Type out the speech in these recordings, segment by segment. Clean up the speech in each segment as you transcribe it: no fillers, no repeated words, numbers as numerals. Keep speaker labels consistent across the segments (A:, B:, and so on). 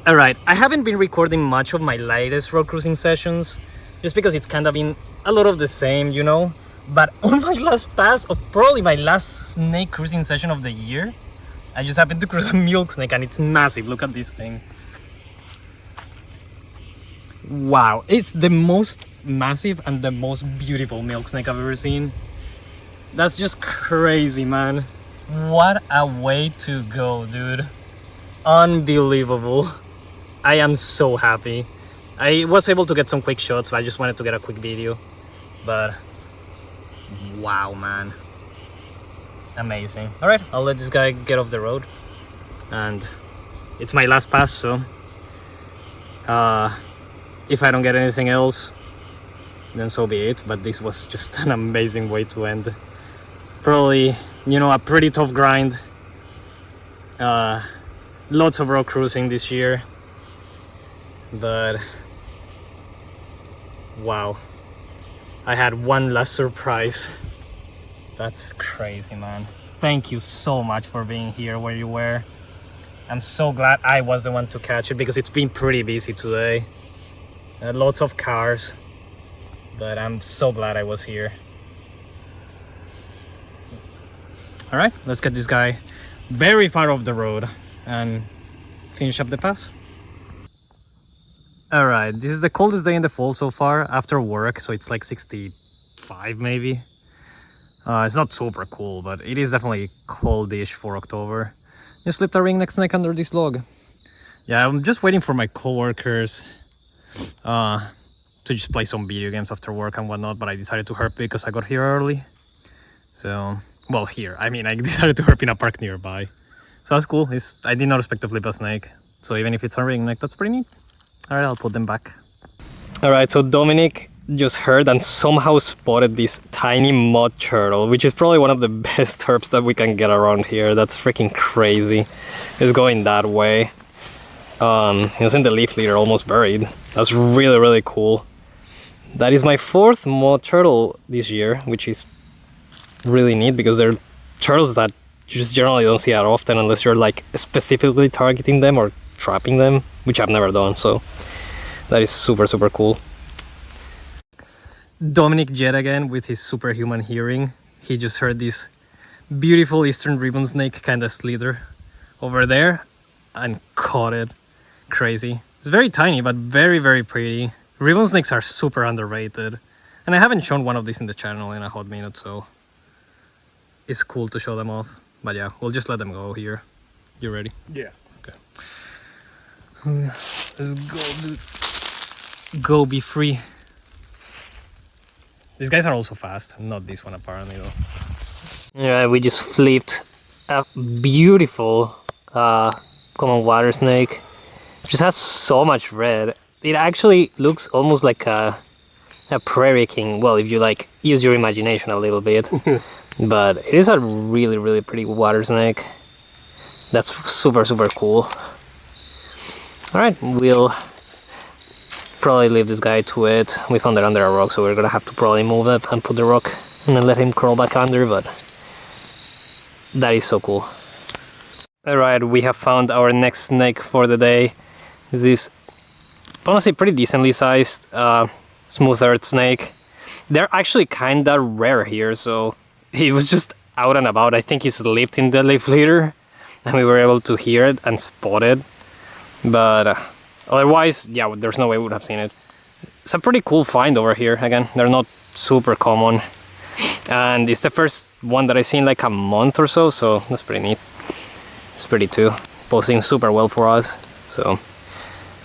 A: Alright, I haven't been recording much of my latest road cruising sessions, just because it's kind of been a lot of the same, you know? But on my last pass of probably my last snake cruising session of the year, I just happened to cruise a Milksnake, and it's massive. Look at this thing. Wow, it's the most massive and the most beautiful Milksnake I've ever seen. That's just crazy, man. What a way to go, dude. Unbelievable. I am so happy. I was able to get some quick shots, but I just wanted to get a quick video. But wow, man. Amazing. Alright, I'll let this guy get off the road. And it's my last pass, so if I don't get anything else, then so be it. But this was just an amazing way to end. Probably, you know, a pretty tough grind. Lots of road cruising this year. But wow, I had one last surprise. That's crazy, man. Thank you so much for being here where you were. I'm so glad I was the one to catch it, because it's been pretty busy today. Lots of cars, but I'm so glad I was here. All right, let's get this guy very far off the road and finish up the pass. All right, this is the coldest day in the fall so far after work, so it's like 65 maybe. It's not super cool, but it is definitely coldish for October. Just slipped a ringneck snake under this log. Yeah, I'm just waiting for my coworkers to just play some video games after work and whatnot, but I decided to herp because I got here early. So, well, here, I mean, I decided to herp in a park nearby. So that's cool. I did not expect to flip a snake. So even if it's a ringneck, that's pretty neat. All right, I'll put them back. All right, so Dominic just heard and somehow spotted this tiny mud turtle, which is probably one of the best herps that we can get around here. That's freaking crazy. It's going that way. It was in the leaf litter, almost buried. That's really, really cool. That is my fourth mud turtle this year, which is really neat because they're turtles that you just generally don't see that often unless you're like specifically targeting them or trapping them, which I've never done, so that is super, super cool. Dominic yet again with his superhuman hearing. He just heard this beautiful eastern ribbon snake kind of slither over there and caught it. Crazy. It's very tiny, but very, very pretty. Ribbon snakes are super underrated, and I haven't shown one of these in the channel in a hot minute, so it's cool to show them off. But yeah, we'll just let them go here. You ready?
B: Yeah.
A: Okay. Let's go, dude. Go, be free. These guys are also fast. Not this one, apparently, though. Yeah, we just flipped a beautiful common water snake. It just has so much red. It actually looks almost like a prairie king. Well, if you like use your imagination a little bit. But it is a really, really pretty water snake. That's super, super cool. Alright, we'll probably leave this guy to it. We found it under a rock, so we're gonna have to probably move it and put the rock and then let him crawl back under, but that is so cool. Alright, we have found our next snake for the day. This honestly pretty decently sized smooth earth snake. They're actually kinda rare here, so he was just out and about. I think he slipped in the leaf litter and we were able to hear it and spot it. But otherwise, yeah, there's no way we would have seen it. It's a pretty cool find over here. Again, they're not super common. And it's the first one that I've seen like a month or so, so that's pretty neat. It's pretty too. Posting super well for us. So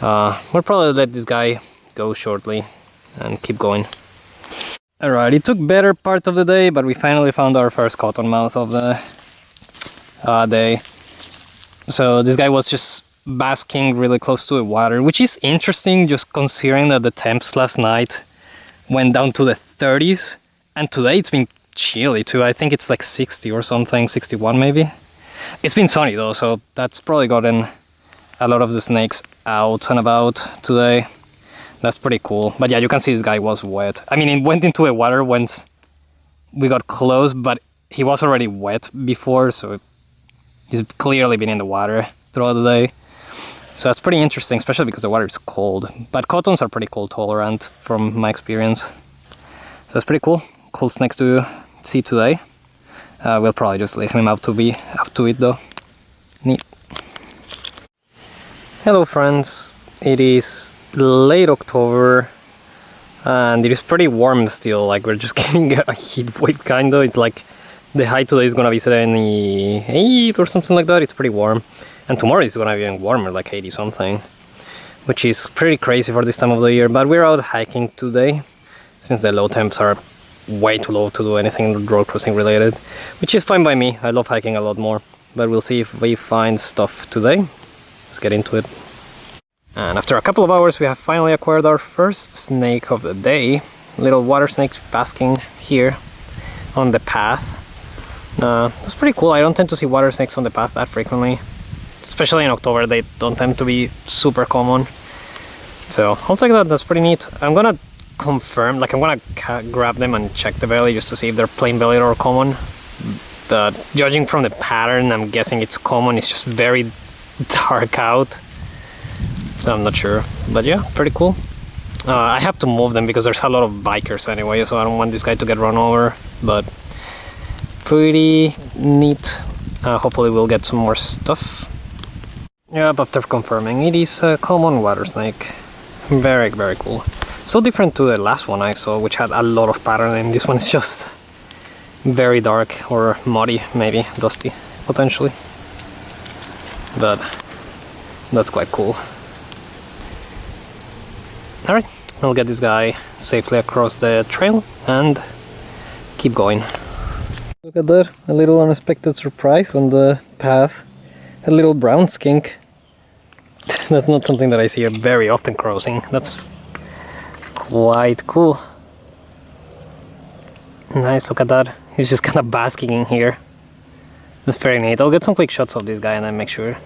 A: we'll probably let this guy go shortly and keep going. Alright, it took better part of the day, but we finally found our first cottonmouth of the day. So this guy was just basking really close to the water, which is interesting just considering that the temps last night went down to the 30s, and today it's been chilly too. I think it's like 60 or something, 61 maybe. It's been sunny though, so that's probably gotten a lot of the snakes out and about today. That's pretty cool. But yeah, you can see this guy was wet. I mean, it went into the water once we got close, but he was already wet before, so he's clearly been in the water throughout the day. So that's pretty interesting, especially because the water is cold. But cottons are pretty cold tolerant from my experience. So that's pretty cool. Cool snakes to see today. We'll probably just leave him up to it though. Neat. Hello friends. It is late October and it is pretty warm still. Like we're just getting a heat wave kinda. It's like the high today is gonna be 78 or something like that. It's pretty warm. And tomorrow is gonna be even warmer, like 80 something. Which is pretty crazy for this time of the year. But we're out hiking today, since the low temps are way too low to do anything road crossing related. Which is fine by me. I love hiking a lot more. But we'll see if we find stuff today. Let's get into it. And after a couple of hours we have finally acquired our first snake of the day. Little water snake basking here on the path. That's pretty cool. I don't tend to see water snakes on the path that frequently. Especially in October, they don't tend to be super common. So I'll take that, that's pretty neat. I'm gonna confirm, like I'm gonna grab them and check the belly just to see if they're plain bellied or common. But judging from the pattern, I'm guessing it's common. It's just very dark out. So I'm not sure. But yeah, pretty cool. I have to move them because there's a lot of bikers anyway, so I don't want this guy to get run over. But pretty neat. Hopefully we'll get some more stuff. Yep, after confirming, it is a common water snake. Very, very cool. So different to the last one I saw, which had a lot of pattern, and this one's just very dark or muddy, maybe dusty, potentially. But that's quite cool. Alright, I'll get this guy safely across the trail and keep going. Look at that, a little unexpected surprise on the path. A little brown skink. That's not something that I see very often crossing. That's quite cool. Nice, look at that. He's just kind of basking in here. That's very neat. I'll get some quick shots of this guy and then make sure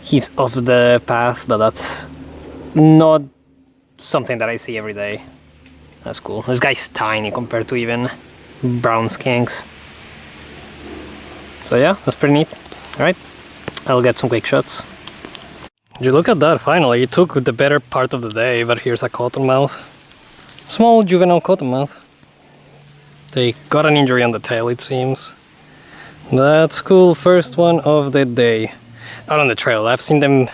A: he's off the path, but that's not something that I see every day. That's cool. This guy's tiny compared to even brown skinks. So yeah, that's pretty neat. Alright, I'll get some quick shots. You look at that, finally. It took the better part of the day, but here's a cottonmouth. Small juvenile cottonmouth. They got an injury on the tail, it seems. That's cool, first one of the day. Out on the trail. I've seen them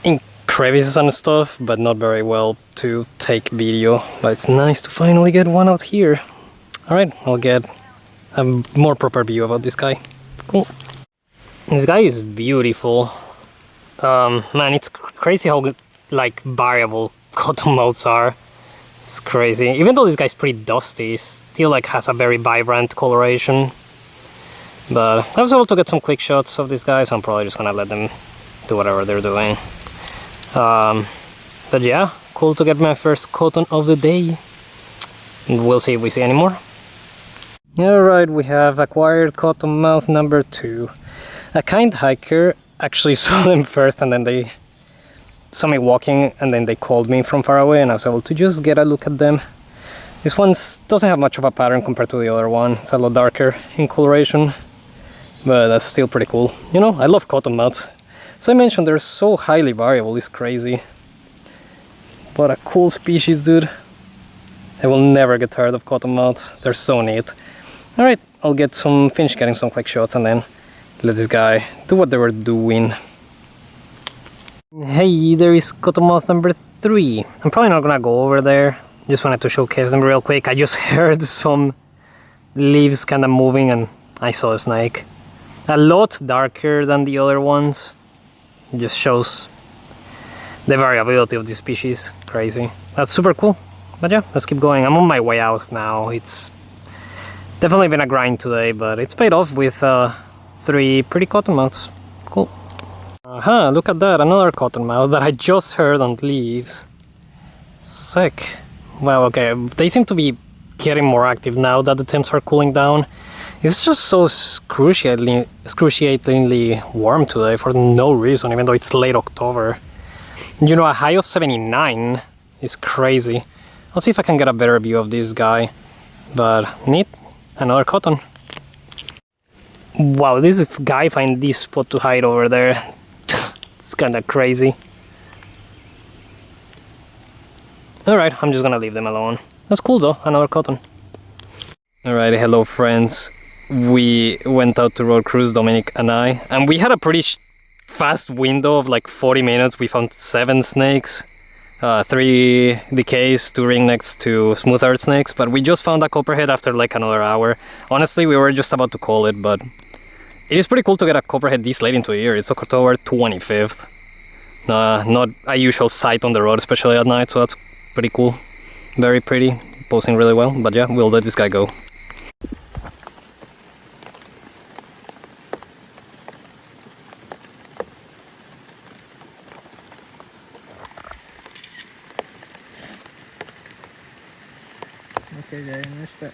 A: in crevices and stuff, but not very well to take video. But it's nice to finally get one out here. Alright, I'll get a more proper view about this guy. Cool. This guy is beautiful. Man, it's crazy how like variable cottonmouths are. It's crazy. Even though this guy's pretty dusty, still like has a very vibrant coloration. But I was able to get some quick shots of these guys, so I'm probably just gonna let them do whatever they're doing. But yeah, cool to get my first cotton of the day. And we'll see if we see any more. Alright, we have acquired cottonmouth number 2. A kind hiker actually saw them first, and then they saw me walking, and then they called me from far away, and I was able to just get a look at them. This one doesn't have much of a pattern compared to the other one. It's a lot darker in coloration, but that's still pretty cool. You know, I love cottonmouths. So I mentioned they're so highly variable, it's crazy. What a cool species, dude. I will never get tired of cottonmouths. They're so neat. Alright, I'll finish getting some quick shots and then let this guy do what they were doing. Hey, there is cottonmouth number 3. I'm probably not gonna go over there. Just wanted to showcase them real quick. I just heard some leaves kind of moving and I saw a snake. A lot darker than the other ones. It just shows the variability of this species. Crazy. That's super cool. But yeah, let's keep going. I'm on my way out now. It's definitely been a grind today, but it's paid off with 3 pretty cottonmouths. Cool. Aha, look at that, another cottonmouth that I just heard on leaves. Sick. Well, okay, they seem to be getting more active now that the temps are cooling down. It's just so excruciatingly warm today for no reason, even though it's late October. You know, a high of 79 is crazy. I'll see if I can get a better view of this guy. But neat, another cotton. Wow, this guy find this spot to hide over there. It's kind of crazy. Alright, I'm just gonna leave them alone. That's cool though, another cotton. Alright, hello friends. We went out to road cruise, Dominic and I, and we had a pretty fast window of like 40 minutes. We found 7 snakes, 3 decays, 2 ringnecks, 2 smooth earth snakes, but we just found a copperhead after like another hour. Honestly, we were just about to call it, but it is pretty cool to get a copperhead this late into the year. It's October 25th. Not a usual sight on the road, especially at night, so that's pretty cool. Very pretty, posing really well, but yeah, we'll let this guy go.
B: Ok, ya en esta.